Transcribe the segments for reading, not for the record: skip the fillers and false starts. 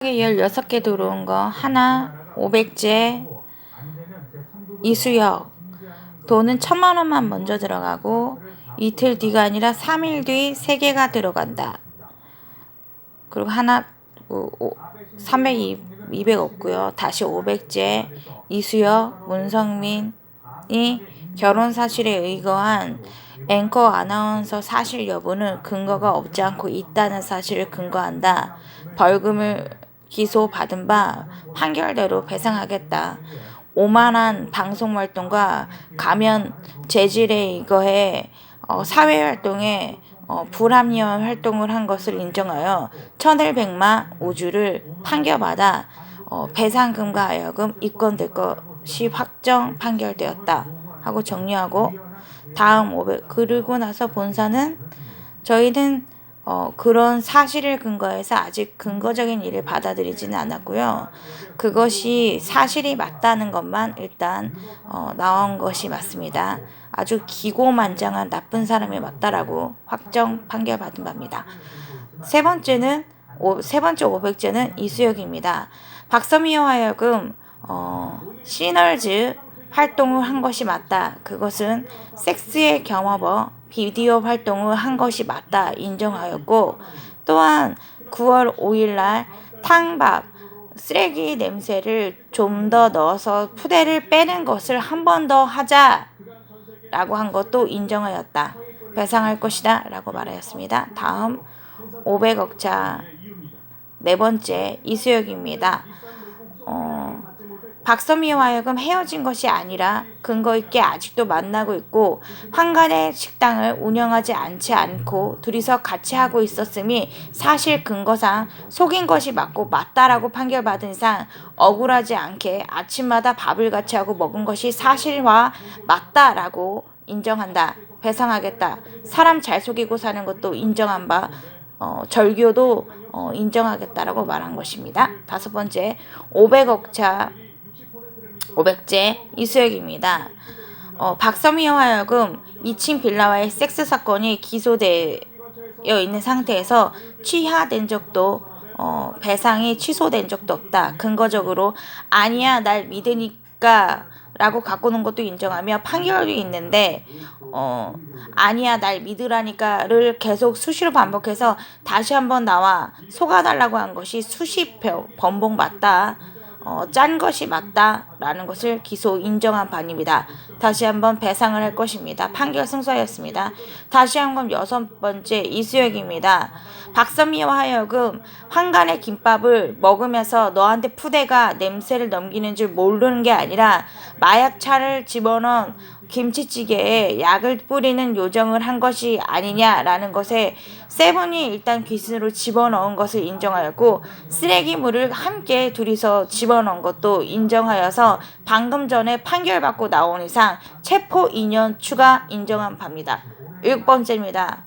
16개 들어온 거 하나 500제 이수역 돈은 1000만원만 먼저 들어가고 이틀 뒤가 아니라 3일 뒤 3개가 들어간다. 그리고 하나 300, 200 없고요. 다시 500제 이수역 문성민이 결혼 사실에 의거한 앵커 아나운서 사실 여부는 근거가 없지 않고 있다는 사실을 근거한다. 벌금을 기소받은 바 판결대로 배상하겠다. 오만한 방송활동과 가면 재질에 의거해 사회활동에 불합리한 활동을 한 것을 인정하여 천일백마 우주를 판결받아 배상금과 하여금 입건될 것이 확정 판결되었다 하고 정리하고 다음 500 그리고 나서 본사는 저희는 그런 사실을 근거해서 아직 근거적인 일을 받아들이지는 않았고요. 그것이 사실이 맞다는 것만 일단 나온 것이 맞습니다. 아주 기고만장한 나쁜 사람이 맞다라고 확정 판결받은 바입니다. 세 번째 500제는 이수역입니다. 박서미와 하여금 시널즈 활동을 한 것이 맞다. 그것은 섹스의 겸업어 비디오 활동을 한 것이 맞다 인정하였고, 또한 9월 5일날 탕밥 쓰레기 냄새를 좀 더 넣어서 푸대를 빼는 것을 한 번 더 하자라고 한 것도 인정하였다. 배상할 것이다 라고 말하였습니다. 다음 500억차 네 번째 이수역입니다. 박서미와 하여금 헤어진 것이 아니라 근거 있게 아직도 만나고 있고 환간의 식당을 운영하지 않고 둘이서 같이 하고 있었음이 사실 근거상 속인 것이 맞다라고 판결받은 이상 억울하지 않게 아침마다 밥을 같이 하고 먹은 것이 사실과 맞다라고 인정한다. 배상하겠다. 사람 잘 속이고 사는 것도 인정한 바 절교도 인정하겠다라고 말한 것입니다. 다섯 번째 500제 이수역입니다. 박서미와 하여금 2층 빌라와의 섹스 사건이 기소되어 있는 상태에서 취하된 적도 배상이 취소된 적도 없다. 근거적으로 아니야 날 믿으니까 라고 갖고 노는 것도 인정하며 판결이 있는데 아니야 날 믿으라니까를 계속 수시로 반복해서 다시 한번 나와 속아달라고 한 것이 수십 번복 맞다. 짠 것이 맞다라는 것을 기소 인정한 바입니다. 다시 한번 배상을 할 것입니다. 판결 승소하였습니다. 다시 한번 6번째 이수역입니다. 박선미와 하여금 환간의 김밥을 먹으면서 너한테 푸대가 냄새를 넘기는 줄 모르는 게 아니라 마약차를 집어넣은 김치찌개에 약을 뿌리는 요정을 한 것이 아니냐라는 것에 세븐이 일단 귀신으로 집어넣은 것을 인정하였고 쓰레기물을 함께 둘이서 집어넣은 것도 인정하여서 방금 전에 판결받고 나온 이상 체포 2년 추가 인정한 바입니다. 6번째입니다.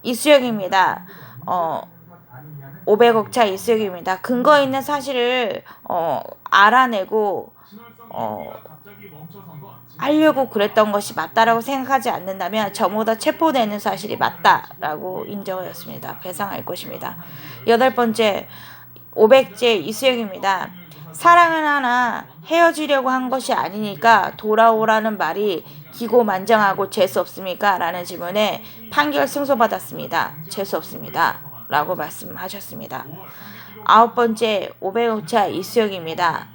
이수역입니다. 500억차 이수역입니다. 근거 있는 사실을 알아내고 하려고 그랬던 것이 맞다라고 생각하지 않는다면 저보다 체포되는 사실이 맞다라고 인정하였습니다. 배상할 것입니다. 8번째 500제 이수역입니다. 사랑은 하나 헤어지려고 한 것이 아니니까 돌아오라는 말이 기고만장하고 재수 없습니까? 라는 질문에 판결 승소받았습니다. 재수 없습니다. 라고 말씀하셨습니다. 9번째 500억차 이수역입니다.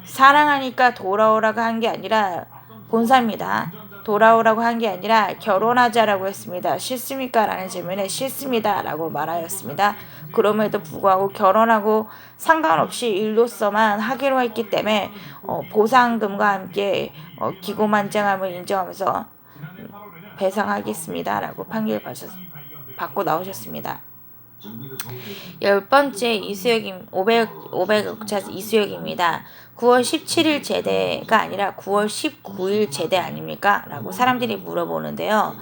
사랑하니까 돌아오라고 한 게 아니라 본사입니다. 돌아오라고 한 게 아니라 결혼하자라고 했습니다. 싫습니까? 라는 질문에 싫습니다. 라고 말하였습니다. 그럼에도 불구하고 결혼하고 상관없이 일로서만 하기로 했기 때문에 보상금과 함께 기고만장함을 인정하면서 배상하겠습니다. 라고 판결 받고 나오셨습니다. 10번째 이수역임 500억차 이수역입니다. 9월 17일 제대가 아니라 9월 19일 제대 아닙니까? 라고 사람들이 물어보는데요.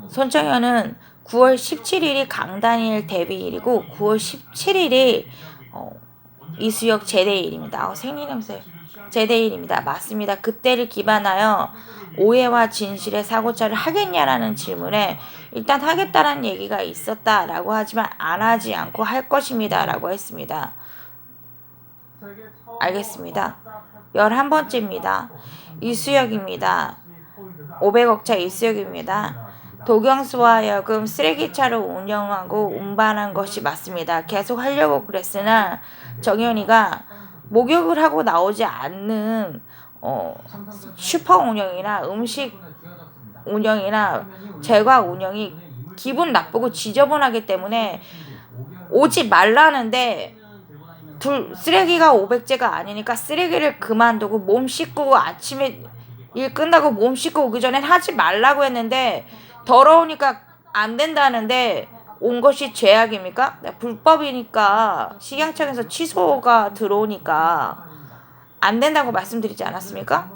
손정현은 9월 17일이 강다니엘 데뷔일이고 9월 17일이 이수역 제대일입니다. 생리냄새 제대일입니다. 맞습니다. 그때를 기반하여 오해와 진실의 사고차를 하겠냐라는 질문에 일단 하겠다라는 얘기가 있었다라고 하지만 안 하지 않고 할 것입니다 라고 했습니다. 알겠습니다. 11번째입니다. 이수혁입니다. 500억차 이수혁입니다. 도경수와 하여금 쓰레기차를 운영하고 운반한 것이 맞습니다. 계속 하려고 그랬으나 정현이가 목욕을 하고 나오지 않는 슈퍼 운영이나 음식 운영이나 제과 운영이 기분 나쁘고 지저분하기 때문에 오지 말라는데 쓰레기가 500제가 아니니까 쓰레기를 그만두고 몸 씻고 아침에 일 끝나고 몸 씻고 오기 전엔 하지 말라고 했는데 더러우니까 안 된다는데 온 것이 죄악입니까? 불법이니까 식양청에서 취소가 들어오니까 안 된다고 말씀드리지 않았습니까?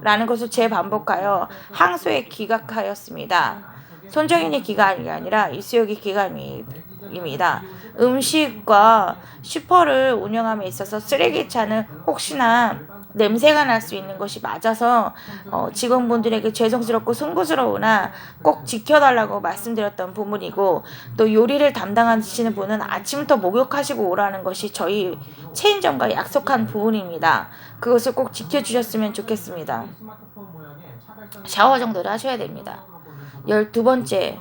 라는 것을 재반복하여 항소에 기각하였습니다. 손정인이 기각이 아니라 이수혁이 기각입니다. 음식과 슈퍼를 운영함에 있어서 쓰레기차는 혹시나 냄새가 날 수 있는 것이 맞아서 직원분들에게 죄송스럽고 송구스러우나 꼭 지켜달라고 말씀드렸던 부분이고, 또 요리를 담당하시는 분은 아침부터 목욕하시고 오라는 것이 저희 체인점과 약속한 부분입니다. 그것을 꼭 지켜주셨으면 좋겠습니다. 샤워 정도를 하셔야 됩니다. 12번째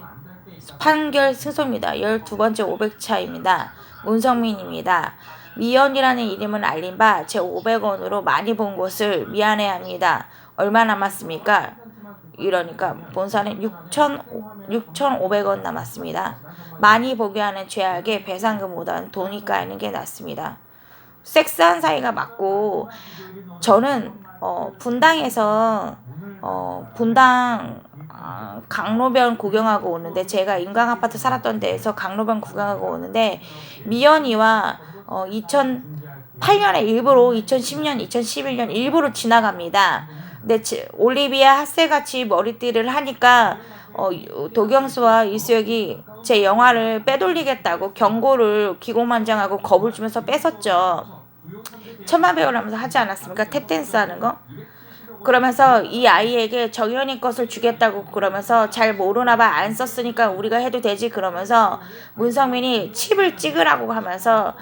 판결 승소입니다. 12번째 500차입니다. 문성민입니다. 미연이라는 이름은 알린 바 제 500원으로 많이 본 것을 미안해합니다. 얼마 남았습니까? 이러니까 본사는 6,500원 남았습니다. 많이 보게 하는 죄악에 배상금보다는 돈이 까이는 게 낫습니다. 섹스한 사이가 맞고, 저는 분당에서 분당 강로변 구경하고 오는데, 제가 인강아파트 살았던 데에서 강로변 구경하고 오는데 미연이와 2008년에 일부러 2010년 2011년 일부러 지나갑니다. 근데 올리비아 핫세같이 머리띠를 하니까 도경수와 이수혁이 제 영화를 빼돌리겠다고 경고를 기고만장하고 겁을 주면서 뺏었죠. 천만배우를 하면서 하지 않았습니까? 탭댄스 하는 거. 그러면서 이 아이에게 정현이 것을 주겠다고 그러면서 잘 모르나 봐, 안 썼으니까 우리가 해도 되지 그러면서 문성민이 칩을 찍으라고 하면서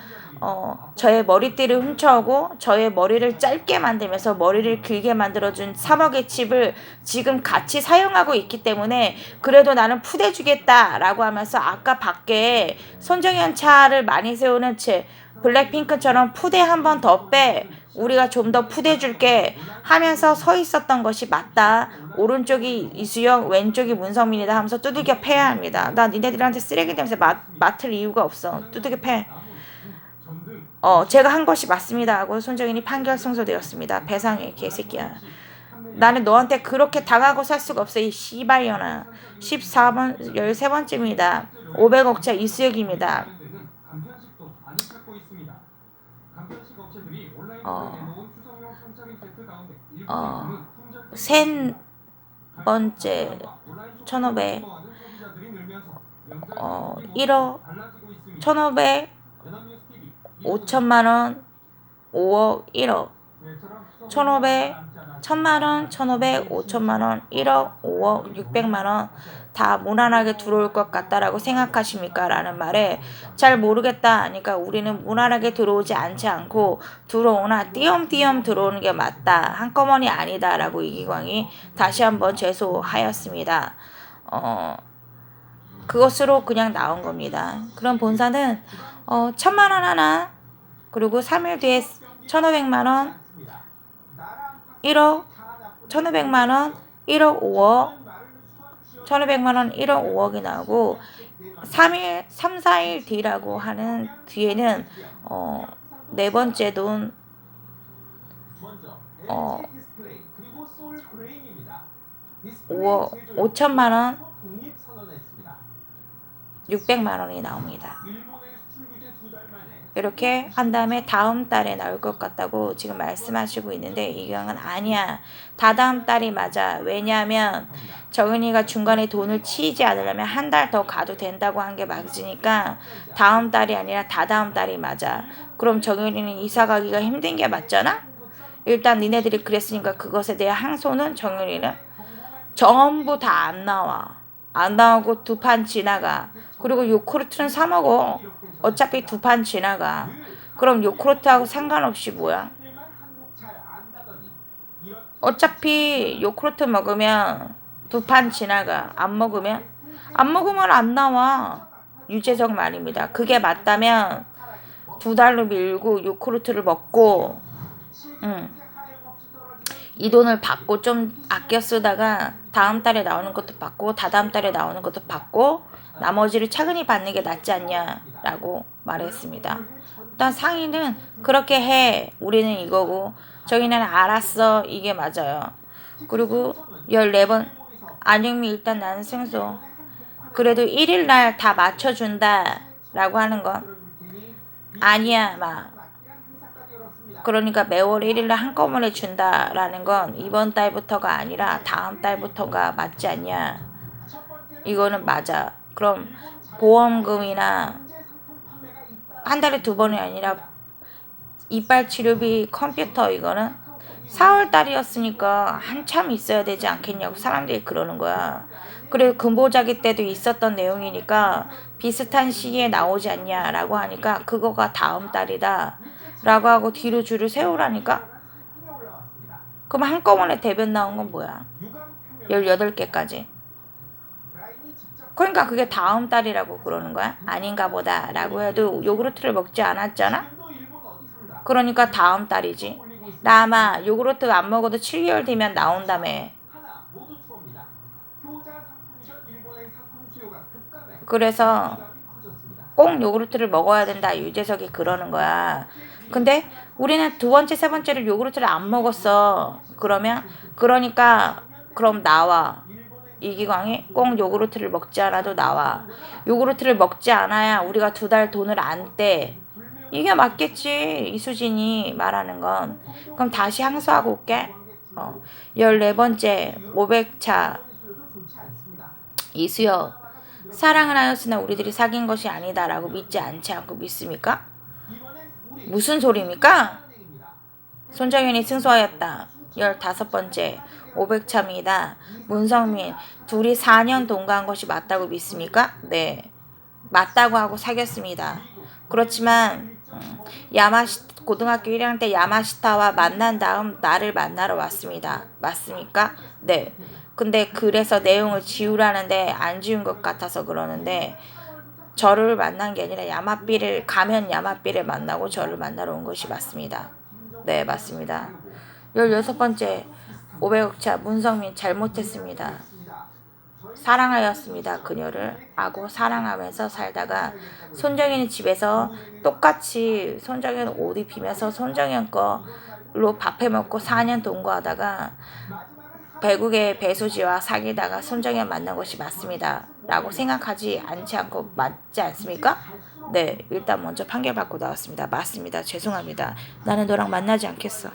저의 머리띠를 훔쳐오고 저의 머리를 짧게 만들면서 머리를 길게 만들어준 3억의 칩을 지금 같이 사용하고 있기 때문에 그래도 나는 푸대주겠다 라고 하면서 아까 밖에 손정현 차를 많이 세우는 채 블랙핑크처럼 푸대 한 번 더 빼, 우리가 좀 더 푸대줄게 하면서 서 있었던 것이 맞다. 오른쪽이 이수영, 왼쪽이 문성민이다 하면서 두들겨 패야 합니다. 나 니네들한테 쓰레기 냄새 맡을 이유가 없어. 두들겨 패. 제가 한 것이 맞습니다 하고 손정인이 판결 승소되었습니다. 배상해 개새끼야. 나는 너한테 그렇게 당하고 살 수가 없어 이 씨발년아. 14번 13번째입니다. 500억차 이수혁입니다. 세 번째 1,500 1억 1,500 5천만원 5억 1억 1,500 1,000만원 1,500 5천만원 1억 5억 600만원 다 무난하게 들어올 것 같다라고 생각하십니까? 라는 말에 잘 모르겠다 하니까 우리는 무난하게 들어오지 않지 않고 들어오나 띄엄띄엄 들어오는 게 맞다. 한꺼번이 아니다 라고 이기광이 다시 한번 제소하였습니다. 그것으로 그냥 나온 겁니다. 그럼 본사는 1,000만원 하나, 그리고 3일 뒤에 1,500만원 1억 1,500만원 1억 5억 1,500만원 1억 5억이 나오고 3, 4일 뒤라고 하는 뒤에는 네 번째 돈 5천만원 600만원이 나옵니다. 이렇게 한 다음에 다음 달에 나올 것 같다고 지금 말씀하시고 있는데 이경은 아니야. 다다음 달이 맞아. 왜냐하면 정은이가 중간에 돈을 치이지 않으려면 한 달 더 가도 된다고 한 게 맞으니까 다음 달이 아니라 다다음 달이 맞아. 그럼 정은이는 이사 가기가 힘든 게 맞잖아? 일단 니네들이 그랬으니까 그것에 대한 항소는 정은이는 전부 다 안 나와. 안 나오고 2판 지나가. 그리고 요코르트는 사 먹어. 어차피 2판 지나가. 그럼 요구르트하고 상관없이 뭐야? 어차피 요구르트 먹으면 2판 지나가. 안 먹으면? 안 먹으면 안 나와. 유재석 말입니다. 그게 맞다면 2달로 밀고 요구르트를 먹고 이 돈을 받고 좀 아껴 쓰다가 다음 달에 나오는 것도 받고 다다음 달에 나오는 것도 받고 나머지를 차근히 받는 게 낫지 않냐라고 말했습니다. 일단 상의는 그렇게 해. 우리는 이거고 저기는 알았어. 이게 맞아요. 그리고 14번 안영미 일단 나는 승소. 그래도 1일날 다 맞춰준다 라고 하는 건 아니야 막 그러니까 매월 1일날 한꺼번에 준다라는 건 이번 달부터가 아니라 다음 달부터가 맞지 않냐. 이거는 맞아. 그럼 보험금이나 한 달에 2번이 아니라 이빨 치료비 컴퓨터 이거는 4월 달이었으니까 한참 있어야 되지 않겠냐고 사람들이 그러는 거야. 그리고 근보자기 때도 있었던 내용이니까 비슷한 시기에 나오지 않냐라고 하니까 그거가 다음 달이다 라고 하고 뒤로 줄을 세우라니까. 그럼 한꺼번에 대변 나온 건 뭐야? 18개까지. 그러니까 그게 다음 달이라고 그러는 거야? 아닌가 보다 라고 해도 요구르트를 먹지 않았잖아? 그러니까 다음 달이지. 나 아마 요구르트 안 먹어도 7개월 뒤면 나온다며. 그래서 꼭 요구르트를 먹어야 된다. 유재석이 그러는 거야. 근데 우리는 2번째, 3번째를 요구르트를 안 먹었어. 그러니까 그럼 나와. 이기광이 꼭 요구르트를 먹지 않아도 나와. 요구르트를 먹지 않아야 우리가 2달 돈을 안 떼. 이게 맞겠지. 이수진이 말하는 건. 그럼 다시 항소하고 올게. 14번째 500차 이수혁. 사랑을 하였으나 우리들이 사귄 것이 아니다라고 믿지 않지 않고 믿습니까? 무슨 소리입니까? 손정현이 승소하였다. 15번째 500차입니다. 문성민. 둘이 4년 동거한 것이 맞다고 믿습니까? 네. 맞다고 하고 사귀었습니다. 그렇지만 고등학교 1학년 때 야마시타와 만난 다음 나를 만나러 왔습니다. 맞습니까? 네. 근데 그래서 내용을 지우라는데 안 지운 것 같아서 그러는데 저를 만난 게 아니라 가면 야마삐를 만나고 저를 만나러 온 것이 맞습니다. 네, 맞습니다. 16번째 500억차 문성민 잘못했습니다. 사랑하였습니다. 그녀를 하고 사랑하면서 살다가 손정현 집에서 똑같이 손정현 옷 입히면서 손정현 거로 밥 해먹고 4년 동거하다가 배국의 배수지와 사귀다가 손정현 만난 것이 맞습니다. 라고 생각하지 않고 맞지 않습니까? 네, 일단 먼저 판결받고 나왔습니다. 맞습니다. 죄송합니다. 나는 너랑 만나지 않겠어.